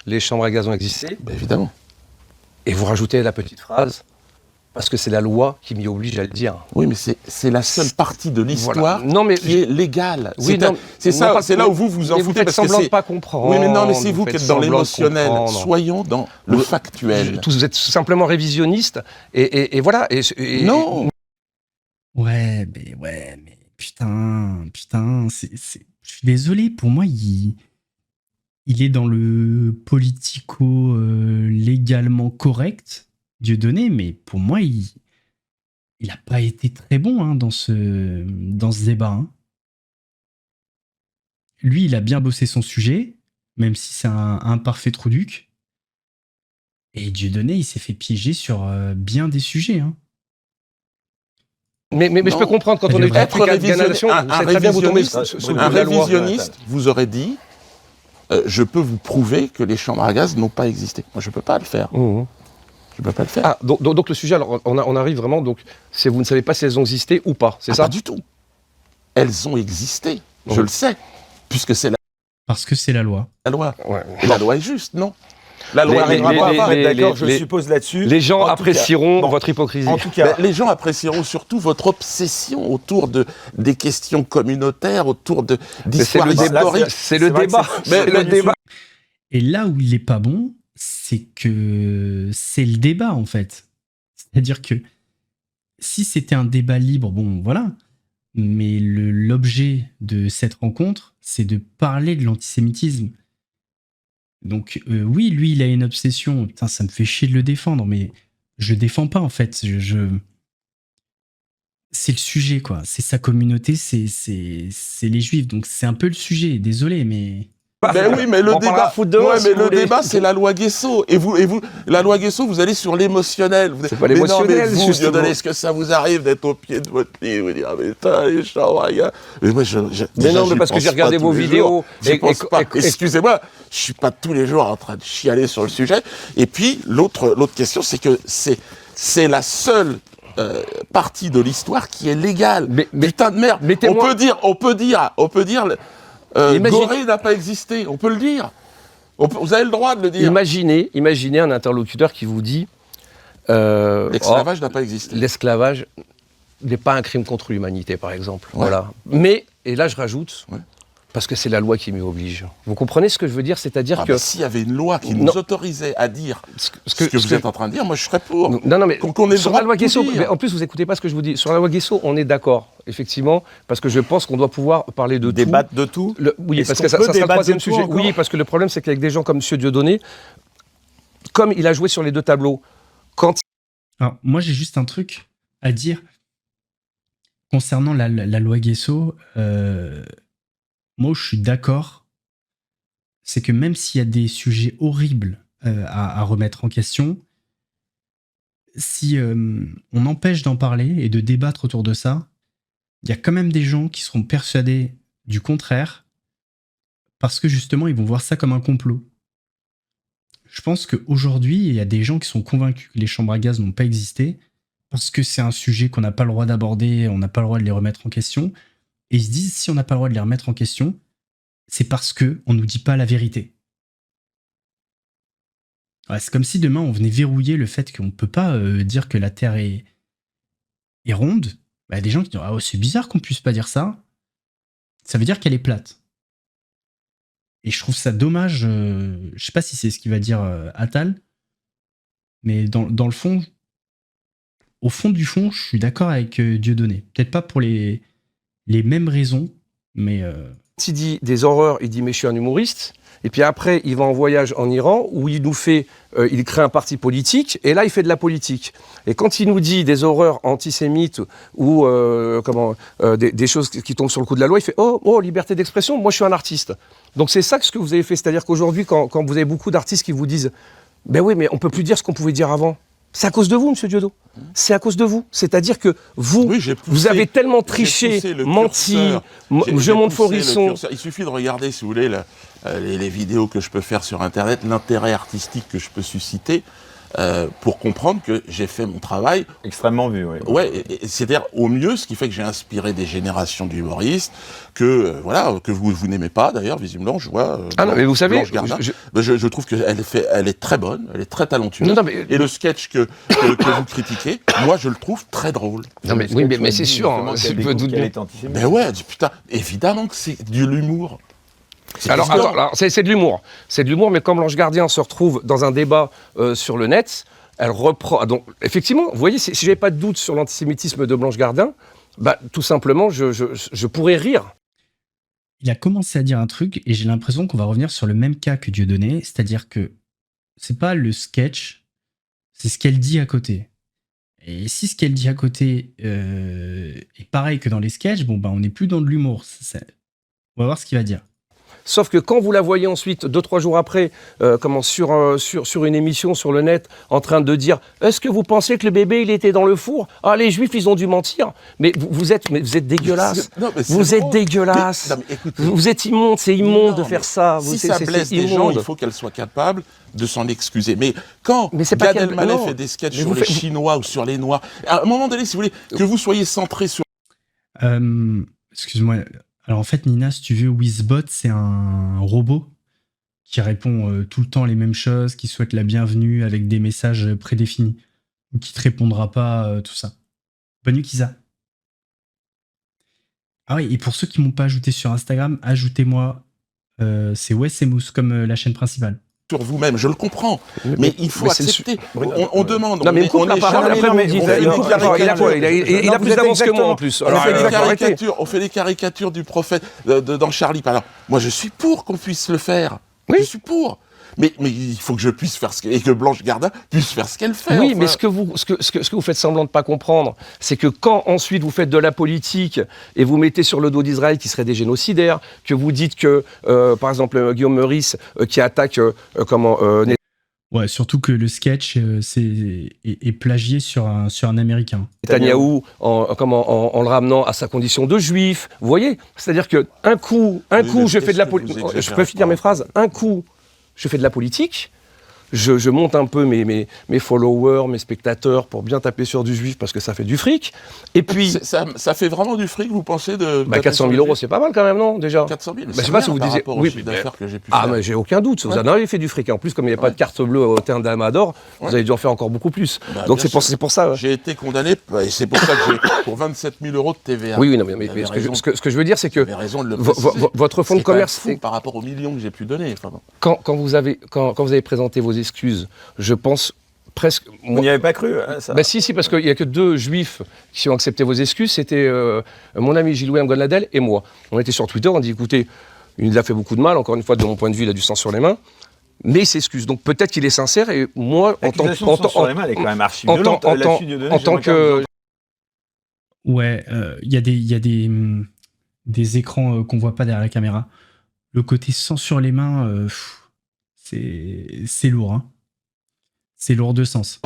les chambres à gaz ont existé, Ben, évidemment. et vous rajoutez la petite phrase, parce que c'est la loi qui m'y oblige à le dire. Oui, mais c'est la seule partie de l'histoire Voilà. Non, mais qui est légale. Oui, non, c'est non, ça, pas- c'est là où vous en mais vous foutez faites parce que semblant de c'est. pas comprendre. Oui, mais non, mais c'est vous qui faites êtes dans semblant de l'émotionnel. comprendre. Soyons dans le factuel. Vous êtes simplement révisionniste, et voilà. Et Non. Ouais, mais putain, je suis désolé, pour moi, il est dans le politico-légalement correct, Dieudonné, mais pour moi, il a pas été très bon hein, dans ce débat. Hein. lui, il a bien bossé son sujet, même si c'est un parfait trouduc. Et Dieudonné, il s'est fait piéger sur bien des sujets. Hein. Mais je peux comprendre, quand on est Être canalisation, vous savez très bien vous tomber révisionniste, sous le un coup de la loi. révisionniste vous aurait dit je peux vous prouver que les chambres à gaz n'ont pas existé. Moi, je ne peux pas le faire. Mmh. Je ne peux pas le faire. Ah, donc le sujet, alors on arrive vraiment, donc c'est vous ne savez pas si elles ont existé ou pas, c'est ça? Pas du tout. Elles ont existé, je le sais, puisque c'est Parce que c'est la loi. la loi. Ouais. Et la loi est juste, non? La loi Les- On va pas être d'accord, je les- suppose, là-dessus. Les gens En tout cas, apprécieront bon, votre hypocrisie. En tout cas, Les gens apprécieront surtout votre obsession autour des questions communautaires, autour Mais d'histoires c'est le débat. historiques. C'est le vrai que débat. c'est C'est pas le du débat. Et là où il est pas bon, c'est que c'est le débat, en fait. C'est-à-dire que si c'était un débat libre, bon, voilà. Mais l'objet de cette rencontre, c'est de parler de l'antisémitisme. Donc, oui, lui, il a une obsession. Putain, ça me fait chier de le défendre, mais je le défends pas, en fait. C'est le sujet, quoi. C'est sa communauté, c'est les juifs. Donc, c'est un peu le sujet. Désolé, mais... Ben oui, mais le On parlera débat, foot demain, ouais, si mais vous le voulez. débat, c'est la loi Guesso. Et vous, la loi Guesso, vous allez sur l'émotionnel. C'est pas Mais non, l'émotionnel, mais vous, justement. Dieudonné, est-ce que ça vous arrive d'être au pied de votre lit, vous dire, mais putain, les chambres à gaz. Mais moi, Mais déjà, non, mais j'y parce que pense j'ai regardé pas vos tous les vidéos. jours. J'y pense pas. Excusez-moi, je suis pas tous les jours en train de chialer sur le sujet. Et puis, l'autre question, c'est que c'est la seule partie de l'histoire qui est légale. Mais- Putain de merde. mettez-moi- On peut dire, Imagine- Gorée n'a pas existé. On peut le dire. Vous avez le droit de le dire. Imaginez un interlocuteur qui vous dit L'esclavage n'a pas existé. l'esclavage n'est pas un crime contre l'humanité, par exemple. Ouais. Voilà. Mais, et là je rajoute, Ouais. parce que c'est la loi qui m'y oblige. Vous comprenez ce que je veux dire? C'est-à-dire Ah que... bah, s'il y avait une loi qui Non. nous autorisait à dire ce que vous êtes en train de dire, moi je serais pour. Non, mais Qu'on ait le sur droit la loi de tout Guesso, dire. mais en plus vous écoutez pas ce que je vous dis. Sur la loi Guesso, on est d'accord, effectivement, parce que je pense qu'on doit pouvoir parler de débattre de tout. Oui, Est-ce parce qu'on que ça peut sera le débattre troisième de tout sujet. encore Oui, parce que le problème c'est qu'avec des gens comme M. Dieudonné, comme il a joué sur les deux tableaux, quand Alors, moi, j'ai juste un truc à dire concernant la loi Guesso. Moi, je suis d'accord. C'est que même s'il y a des sujets horribles à remettre en question, si on empêche d'en parler et de débattre autour de ça, il y a quand même des gens qui seront persuadés du contraire parce que justement, ils vont voir ça comme un complot. Je pense qu'aujourd'hui, il y a des gens qui sont convaincus que les chambres à gaz n'ont pas existé parce que c'est un sujet qu'on n'a pas le droit d'aborder, on n'a pas le droit de les remettre en question. Et ils se disent, si on n'a pas le droit de les remettre en question, c'est parce qu'on ne nous dit pas la vérité. Ouais, c'est comme si demain, on venait verrouiller le fait qu'on ne peut pas dire que la Terre est ronde. Bah, il y a des gens qui disent, ah, c'est bizarre qu'on ne puisse pas dire ça. Ça veut dire qu'elle est plate. Et je trouve ça dommage, je sais pas si c'est ce qu'il va dire Attal, mais dans le fond, au fond du fond, je suis d'accord avec Dieudonné. Peut-être pas pour les mêmes raisons, mais... il dit des horreurs, il dit mais je suis un humoriste. Et puis après, il va en voyage en Iran où il nous fait, il crée un parti politique et là il fait de la politique. Et quand il nous dit des horreurs antisémites ou des choses qui tombent sur le coup de la loi, il fait oh liberté d'expression. Moi je suis un artiste. Donc c'est ça ce que vous avez fait, c'est-à-dire qu'aujourd'hui quand vous avez beaucoup d'artistes qui vous disent ben oui mais on peut plus dire ce qu'on pouvait dire avant. C'est à cause de vous, Monsieur Dieudonné. C'est à cause de vous. C'est-à-dire que vous, Oui, j'ai poussé- vous avez tellement j'ai triché, poussé le menti, curseur. J'ai je monte poussé le Forisson. curseur. Il suffit de regarder, si vous voulez, les vidéos que je peux faire sur Internet, l'intérêt artistique que je peux susciter pour comprendre que j'ai fait mon travail. Extrêmement vu, oui. Ouais, c'est-à-dire au mieux, ce qui fait que j'ai inspiré des générations d'humoristes que vous n'aimez pas d'ailleurs, visiblement, je vois. Ah non, mais vous savez, Blanche Gardin. Je trouve qu'elle est très bonne, elle est très talentueuse. Non, mais- Et le sketch que vous critiquez, moi je le trouve très drôle. Non, mais, oui, mais c'est sûr. Hein, je peux douter. qu'elle est antisémite. Ben ouais, putain, évidemment que c'est de l'humour. Alors, évident. attends, alors, c'est de l'humour. C'est de l'humour, mais comme l'Ange Gardien se retrouve dans un débat sur le net, elle reprend. Donc, effectivement, vous voyez, si j'avais pas de doute sur l'antisémitisme de Blanche Gardin, bah, tout simplement, je pourrais rire. Il a commencé à dire un truc et j'ai l'impression qu'on va revenir sur le même cas que Dieudonné, c'est-à-dire que c'est pas le sketch, c'est ce qu'elle dit à côté. Et si ce qu'elle dit à côté est pareil que dans les sketchs, bon bah on n'est plus dans de l'humour. On va voir ce qu'il va dire. Sauf que quand vous la voyez ensuite, 2-3 jours après, sur une émission sur le net, en train de dire « Est-ce que vous pensez que le bébé, il était dans le four ? Ah, les Juifs, ils ont dû mentir. » Mais vous êtes dégueulasse. Non, mais c'est Vous êtes drôle. dégueulasse. Mais, non, mais écoutez, Vous êtes immonde, c'est immonde de non, faire mais ça. Si ça blesse des gens, il faut qu'elle soit capable de s'en excuser. Mais quand Mais c'est pas Gad qu'elle- Elmaleh non. fait des sketchs Mais sur vous les faites- Chinois ou sur les Noirs, à un moment donné, si vous voulez, que vous soyez centré sur Excuse-moi. Alors en fait, Nina, si tu veux, Wizbot, c'est un robot qui répond tout le temps les mêmes choses, qui souhaite la bienvenue avec des messages prédéfinis, ou qui te répondra pas, tout ça. Bonne nuit, Kisa. Ah oui, et pour ceux qui m'ont pas ajouté sur Instagram, ajoutez-moi. C'est Mousse comme la chaîne principale. vous-même. Je le comprends, mais il faut c'est le accepter. On demande. Non, mais il me coupe la parole, jamais- après non, vous mais me dites, on fait il des coupe la parole, il a quoi ? Il a Non, plus vous êtes d'avance que moi en exactement- plus. on Alors, fait des arrêtez. On fait des caricatures du prophète dans Charlie. Alors, moi, je suis pour qu'on puisse le faire. Oui. Je suis pour. Mais il faut que je puisse faire et que Blanche Gardin puisse faire ce qu'elle fait. Oui, enfin. mais ce que vous faites semblant de pas comprendre, c'est que quand ensuite vous faites de la politique et vous mettez sur le dos d'Israël qui serait des génocidaires, que vous dites que, par exemple, Guillaume Meurice qui attaque Ouais, surtout que le sketch est plagié sur un Américain. Netanyahou en le ramenant à sa condition de juif, vous voyez ? C'est-à-dire que un coup, mais je fais de la est-ce que vous politique. Je exagérez peux finir pas mes phrases. Un coup, je fais de la politique. Je monte un peu mes followers, mes spectateurs pour bien taper sur du juif parce que ça fait du fric. Et puis, Ça fait vraiment du fric, vous pensez de 400 000 euros, c'est pas mal quand même, non, déjà 400 000, je sais pas si vous disiez. Oui, Oui, chiffre mais- d'affaires que j'ai pu Ah, faire. mais j'ai aucun doute. Vous en avez fait du fric. Et en plus, comme il n'y avait pas de carte bleue au terme d'Amador, vous Ouais. avez dû en faire encore beaucoup plus. Bah, Donc bien c'est sûr. pour ça. J'ai été condamné, et c'est pour ça que j'ai pour 27 000 euros de TVA. Oui, non, mais Vous avez ce que je- raison. ce que je veux dire, c'est que Vous avez raison de le vo- préciser. vo- votre fonds de C'est quand même commerce, fou par rapport aux millions que j'ai pu donner. Enfin, bon. quand vous avez présenté vos excuses, je pense presque. Vous n'y avez pas cru hein, ça. Bah si, parce qu'il n'y a que 2 juifs qui ont accepté vos excuses. C'était mon ami Gilles-William Gonladel et moi. On était sur Twitter, on dit écoutez, il nous a fait beaucoup de mal, encore une fois, de mon point de vue, il a du sang sur les mains. Mais il s'excuse. Donc peut-être qu'il est sincère et moi, en tant L'accusation de sang sur les mains, elle est quand même archi violente. Là-dessus, Dieudonné, en tant j'aimerais quand même que. Ouais, il y a des écrans qu'on voit pas derrière la caméra. Le côté sang sur les mains, c'est lourd. Hein. C'est lourd de sens.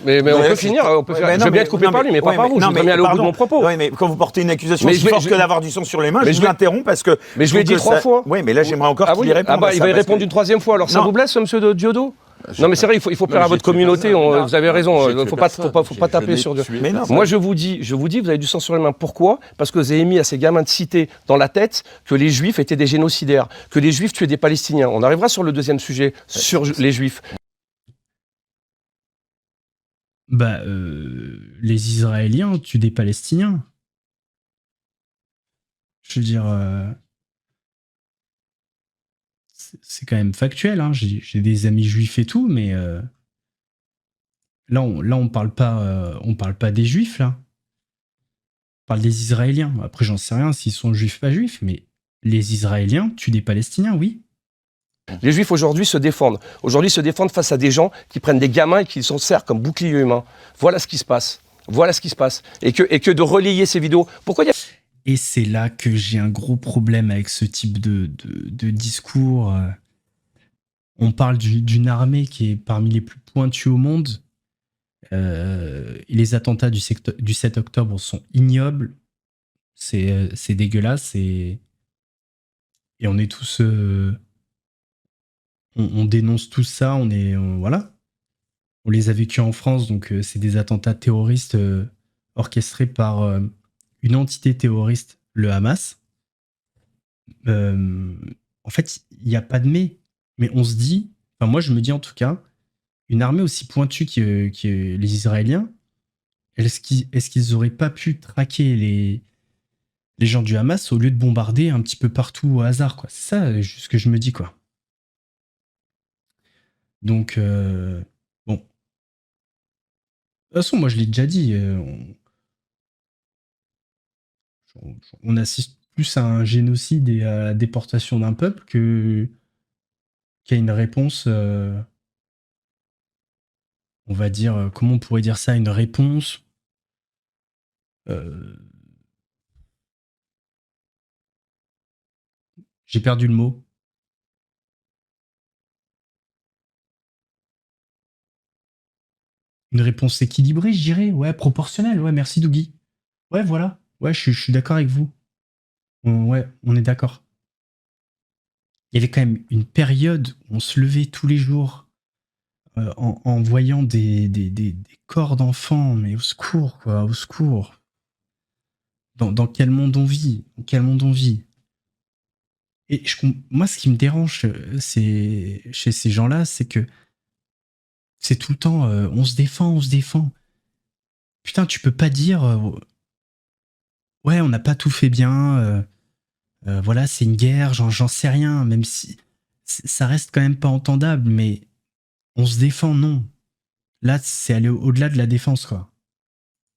Mais on Ouais, peut c'est- finir, on peut Ouais, faire. mais Je non, veux bien mais- être coupé non, par lui, mais pas ouais, par vous. Je non, voudrais mais bien aller au bout de pardon. mon propos. Ouais, mais quand vous portez une accusation Mais aussi je vais- forte je- que d'avoir du sang sur les mains, mais je je vous vais- interromps parce que. Mais je l'ai dit 3 fois. Oui, mais là, j'aimerais encore Ah qu'il oui, y réponde. ah bah, à il ça, va y parce répondre que- une 3e fois. Alors ça Non. vous blesse, monsieur de Diodo? Non, mais c'est vrai, il faut plaire à votre communauté. Vous avez raison. Il ne faut pas taper sur Dieu. Mais non, Moi, je vous dis, vous avez du sang sur les mains. Pourquoi ? Parce que vous avez mis à ces gamins de cité dans la tête que les Juifs étaient des génocidaires, que les Juifs tuaient des Palestiniens. On arrivera sur le 2e sujet, sur les Juifs. Bah, les Israéliens tuent des Palestiniens. Je veux dire, c'est quand même factuel. Hein. J'ai des amis juifs et tout, mais là, on parle pas des juifs là. On parle des Israéliens. Après, j'en sais rien s'ils sont juifs pas juifs, mais les Israéliens tuent des Palestiniens, oui. Les Juifs aujourd'hui se défendent. Aujourd'hui se défendent face à des gens qui prennent des gamins et qui s'en servent comme bouclier humain. Voilà ce qui se passe. Voilà ce qui se passe. Et que de relayer ces vidéos. Pourquoi il y a... Et c'est là que j'ai un gros problème avec ce type de discours. On parle d'une armée qui est parmi les plus pointues au monde. Et les attentats du 7 octobre sont ignobles. C'est dégueulasse. Et on est tous... on dénonce tout ça. Voilà. On les a vécus en France. Donc c'est des attentats terroristes orchestrés par... une entité terroriste, le Hamas. En fait, il n'y a pas de mais on se dit, enfin moi je me dis en tout cas, une armée aussi pointue que les Israéliens, est-ce qu'ils n'auraient pas pu traquer les gens du Hamas au lieu de bombarder un petit peu partout au hasard, quoi. C'est ça juste ce que je me dis, quoi. Donc, bon. De toute façon, moi je l'ai déjà dit, on assiste plus à un génocide et à la déportation d'un peuple qu'à une réponse, on va dire, comment on pourrait dire ça, une réponse j'ai perdu le mot. Une réponse équilibrée, je dirais. Ouais, proportionnelle. Ouais, merci Dougie. Ouais, voilà. Ouais, je suis d'accord avec vous. Ouais, on est d'accord. Il y avait quand même une période où on se levait tous les jours en voyant des corps d'enfants, mais au secours, quoi, au secours. Dans quel monde on vit? Dans quel monde on vit? Et moi, ce qui me dérange c'est, chez ces gens-là, c'est que c'est tout le temps on se défend, on se défend. Putain, tu peux pas dire ouais, on n'a pas tout fait bien, voilà, c'est une guerre, j'en sais rien, même si ça reste quand même pas entendable, mais on se défend, non. Là, c'est aller au-delà de la défense, quoi.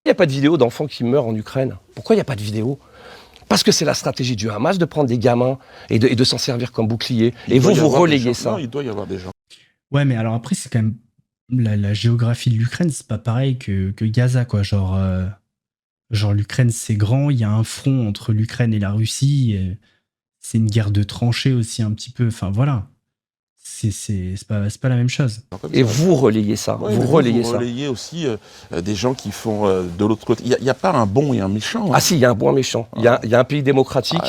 Il n'y a pas de vidéo d'enfants qui meurent en Ukraine. Pourquoi il n'y a pas de vidéo? Parce que c'est la stratégie du Hamas de prendre des gamins et de s'en servir comme bouclier. Et vous relayez ça. Non, il doit y avoir des gens. Ouais, mais alors après, c'est quand même la géographie de l'Ukraine, c'est pas pareil que Gaza, quoi. Genre l'Ukraine, c'est grand, il y a un front entre l'Ukraine et la Russie. C'est une guerre de tranchées aussi, un petit peu. Enfin, voilà. C'est pas la même chose. Et vous relayez ça. Ouais, vous mais relayez vous ça. relayez aussi des gens qui font de l'autre côté. Il n'y a pas un bon et un méchant. Ah si, il y a un bon et un méchant. Il y a un pays démocratique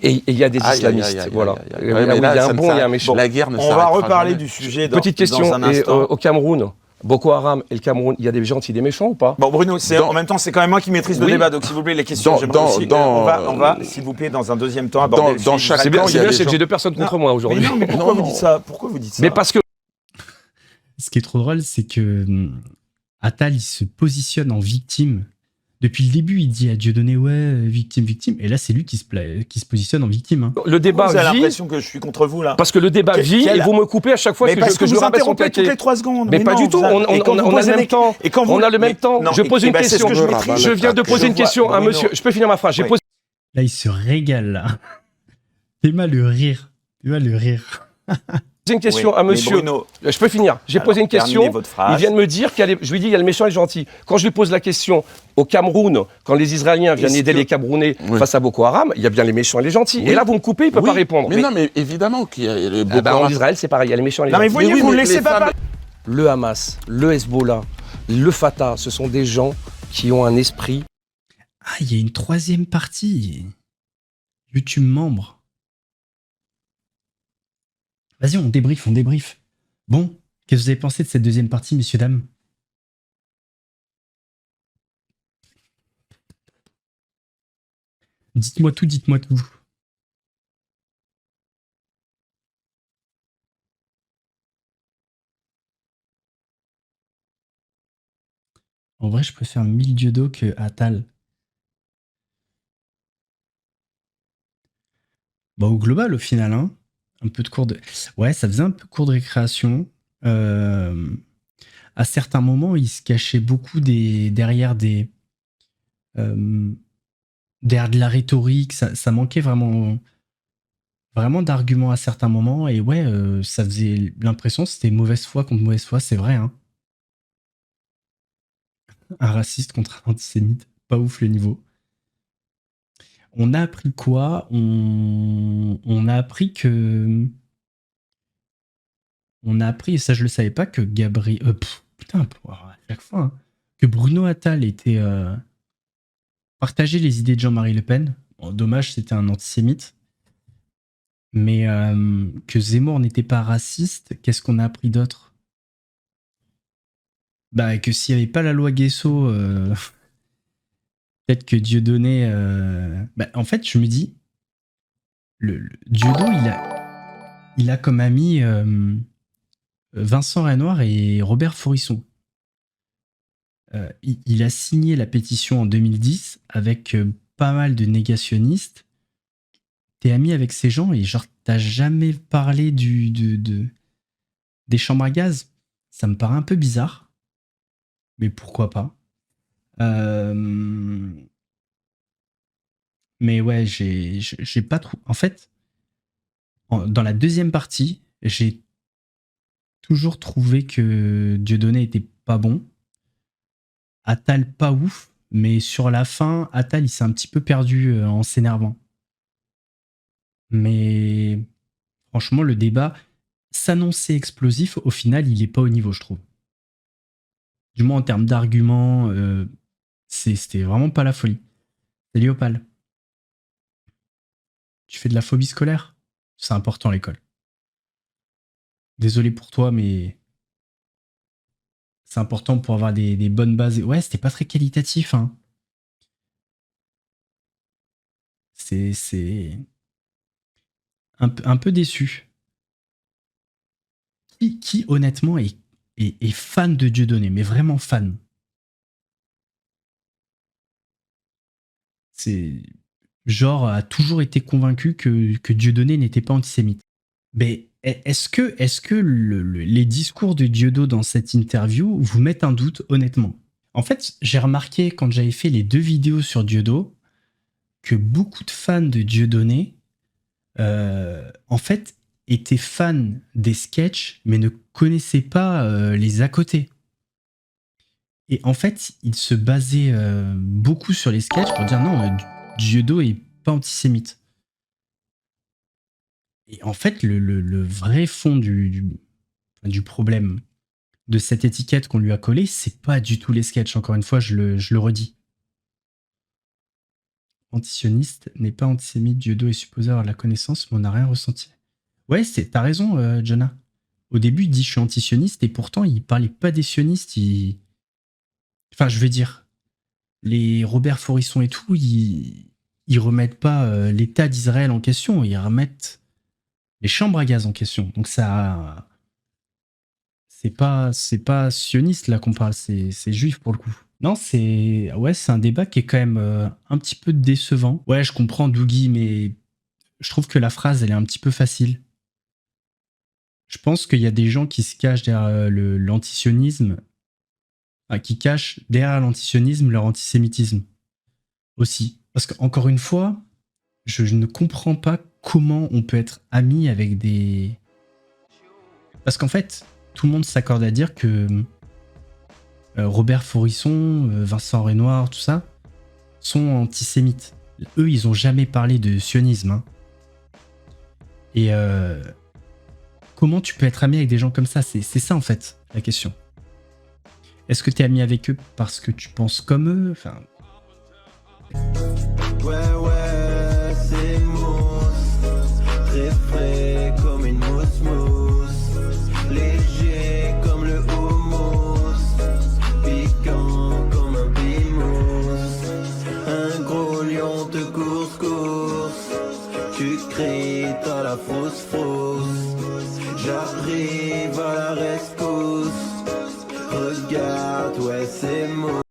et il y a des islamistes. Voilà. Il y a un bon et un méchant. La guerre ne On va s'arrêtera reparler jamais. du sujet Petite question, dans un et, instant. au Cameroun, Boko Haram et le Cameroun, il y a des gentils, des méchants ou pas? Bon, Bruno, en même temps, c'est quand même moi qui maîtrise le Oui. débat, donc s'il vous plaît, les questions, j'aimerais aussi. On va, s'il vous plaît, dans un deuxième temps, aborder le dans sujet. chaque C'est camp, bien, il y a des c'est que gens- j'ai deux personnes contre moi Mais aujourd'hui. non, mais pourquoi vous dites ça? Pourquoi vous dites ça? Mais parce que Ce qui est trop drôle, c'est que Attal, il se positionne en victime. Depuis le début, il dit à Dieudonné, ouais, victime, victime. Et là, c'est lui qui se positionne en victime. Hein. le débat Vous avez vit, l'impression que je suis contre vous, là. parce que le débat vit et vous me coupez à chaque fois Mais que parce que je vous rabaisse son interrompez toutes paquet. les 3 secondes. Mais pas non, du tout, vous on et quand vous a posez le même des- temps. et quand vous- On a le même mais- temps. non, Je pose une c'est ce que question. je maîtrise. Je viens de poser une vois, question à Bruno. monsieur. Je peux finir ma phrase. J'ai Oui. posé Là, il se régale, là. Fais-moi le rire. Fais-moi le rire. une question Oui, à mais monsieur. Bruno, Je peux finir. J'ai alors, posé une terminez question. votre phrase. Il vient de me dire je lui dis il y a le méchant et le gentil. Quand je lui pose la question au Cameroun, quand les Israéliens viennent Est-ce aider que- les Camerounais Oui. face à Boko Haram, il y a bien les méchants et les gentils. Oui. Et là, vous me coupez, il peut Oui, pas répondre. Mais non, mais évidemment qu'il y a le Boko En Haram. Israël, c'est pareil. Il y a les méchants et les Non, mais gentils. voyez, oui, vous ne mais laissez les pas femmes- parler. Le Hamas, le Hezbollah, le Fatah, ce sont des gens qui ont un esprit. Ah, il y a une troisième partie. YouTube membre. Vas-y, on débrief, on débrief. Bon, qu'est-ce que vous avez pensé de cette deuxième partie, messieurs, dames? Dites-moi tout, dites-moi tout. En vrai, je préfère 1000 Diodo que Attal. Bah, au global, au final, hein. Un peu de cours de... Ouais, ça faisait un peu cours de récréation. À certains moments, il se cachait beaucoup derrière derrière de la rhétorique. Ça manquait vraiment d'arguments à certains moments. Et ouais, ça faisait l'impression que c'était mauvaise foi contre mauvaise foi, c'est vrai. Hein. Un raciste contre un antisémite. Pas ouf le niveau. On a appris quoi? On a appris que... On a appris, et ça je le savais pas, que Gabriel... putain, à chaque fois, hein, que Bruno Attal était... partageait les idées de Jean-Marie Le Pen. Bon, dommage, c'était un antisémite. Mais que Zemmour n'était pas raciste, qu'est-ce qu'on a appris d'autre? Bah, que s'il n'y avait pas la loi Guesso... peut-être que Dieudonné... Bah, en fait, je me dis... Dieudonné, il a comme ami Vincent Renoir et Robert Faurisson. Il a signé la pétition en 2010 avec pas mal de négationnistes. T'es ami avec ces gens et genre t'as jamais parlé des chambres à gaz. Ça me paraît un peu bizarre. Mais pourquoi pas. Mais ouais, j'ai pas trop... En fait, dans la deuxième partie, j'ai toujours trouvé que Dieudonné était pas bon. Attal pas ouf, mais sur la fin, Attal il s'est un petit peu perdu en s'énervant. Mais franchement, le débat s'annonçait explosif. Au final, il est pas au niveau, je trouve. Du moins en termes d'arguments, c'était vraiment pas la folie. Salut Opal. Tu fais de la phobie scolaire? C'est important l'école. Désolé pour toi, mais c'est important pour avoir des bonnes bases. Ouais, c'était pas très qualitatif, hein. C'est un peu déçu. Qui honnêtement est fan de Dieudonné, mais vraiment fan. C'est genre a toujours été convaincu que Dieudonné n'était pas antisémite. Mais est-ce que les discours de Dieudo dans cette interview vous mettent un doute honnêtement? En fait, j'ai remarqué quand j'avais fait les 2 vidéos sur Dieudo que beaucoup de fans de Dieudonné en fait étaient fans des sketchs mais ne connaissaient pas les à côté. Et en fait, ils se basaient beaucoup sur les sketchs pour dire non, Dieudo est pas antisémite. Et en fait, le vrai fond du problème de cette étiquette qu'on lui a collée, c'est pas du tout les sketchs. Encore une fois, je le redis. Antisioniste n'est pas antisémite, Dieudo est supposé avoir la connaissance, mais on n'a rien ressenti. Ouais, t'as raison, Jonah. Au début, il dit je suis antisioniste, et pourtant, il parlait pas des sionistes. Enfin, je veux dire, les Robert Forisson et tout, ils remettent pas l'État d'Israël en question, ils remettent les chambres à gaz en question. Donc ça, c'est pas sioniste là qu'on parle, c'est juif pour le coup. Non, c'est un débat qui est quand même un petit peu décevant. Ouais, je comprends Dougie, mais je trouve que la phrase elle est un petit peu facile. Je pense qu'il y a des gens qui se cachent derrière l'antisionisme, qui cachent derrière l'antisionisme leur antisémitisme aussi. Parce qu'encore une fois, je ne comprends pas comment on peut être ami avec des... Parce qu'en fait, tout le monde s'accorde à dire que Robert Forisson, Vincent Renoir, tout ça, sont antisémites. Eux, ils ont jamais parlé de sionisme. Hein. Et comment tu peux être ami avec des gens comme ça? C'est ça, en fait, la question. Est-ce que tu es ami avec eux parce que tu penses comme eux? Enfin... Ouais, c'est mousse, très frais comme une mousse, léger comme le houmous, piquant comme un bimous, un gros lion te course, tu cries, t'as la fausse, j'arrive à la rescousse, regarde, ouais, c'est mousse.